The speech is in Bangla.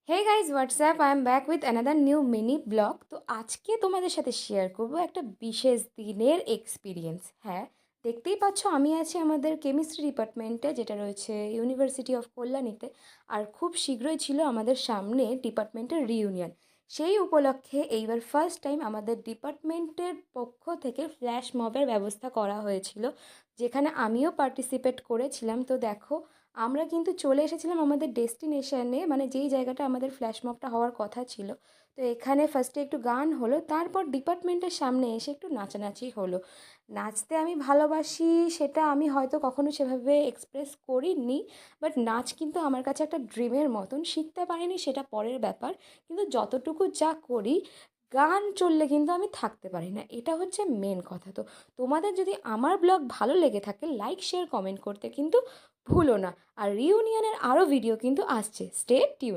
Hey guys what's up I am back with another new mini blog. তো আজকে তোমাদের সাথে শেয়ার করব একটা বিশেষ দিনের এক্সপিরিয়েন্স। হ্যাঁ, দেখতেই পাচ্ছ আমি আছি আমাদের কেমিস্ট্রি ডিপার্টমেন্টে, যেটা রয়েছে ইউনিভার্সিটি অফ কল্যাণীতে। আর খুব শীঘ্রই ছিল আমাদের সামনে ডিপার্টমেন্টের রিইউনিয়ন। সেই উপলক্ষে এইবার ফার্স্ট টাইম আমাদের ডিপার্টমেন্টের পক্ষ থেকে ফ্ল্যাশ মবের ব্যবস্থা করা হয়েছিল, যেখানে আমিও পার্টিসিপেট করেছিলাম। তো দেখো, আমরা কিন্তু চলে এসেছিলাম আমাদের ডেস্টিনেশনে, মানে যেই জায়গাটা আমাদের ফ্ল্যাশ মবটা হওয়ার কথা ছিল। তো এখানে ফার্স্টে একটু গান হলো, তারপর ডিপার্টমেন্টের সামনে এসে একটু নাচানাচি হলো। নাচতে আমি ভালোবাসি, সেটা আমি হয়তো কখনো সেভাবে এক্সপ্রেস করিনি, বাট নাচ কিন্তু আমার কাছে একটা ড্রিমের মতন। শিখতে পারিনি, সেটা পরের ব্যাপার। কিন্তু যতটুকু যা করি, গান চললে কিন্তু আমি থাকতে পারি না, এটা হচ্ছে মেন কথা। তো তোমাদের যদি আমার ব্লগ ভালো লেগে থাকে, লাইক শেয়ার কমেন্ট করতে কিন্তু ভুলো না। আর রিউনিয়নের আরও ভিডিও কিন্তু আসছে, স্টে টিউন।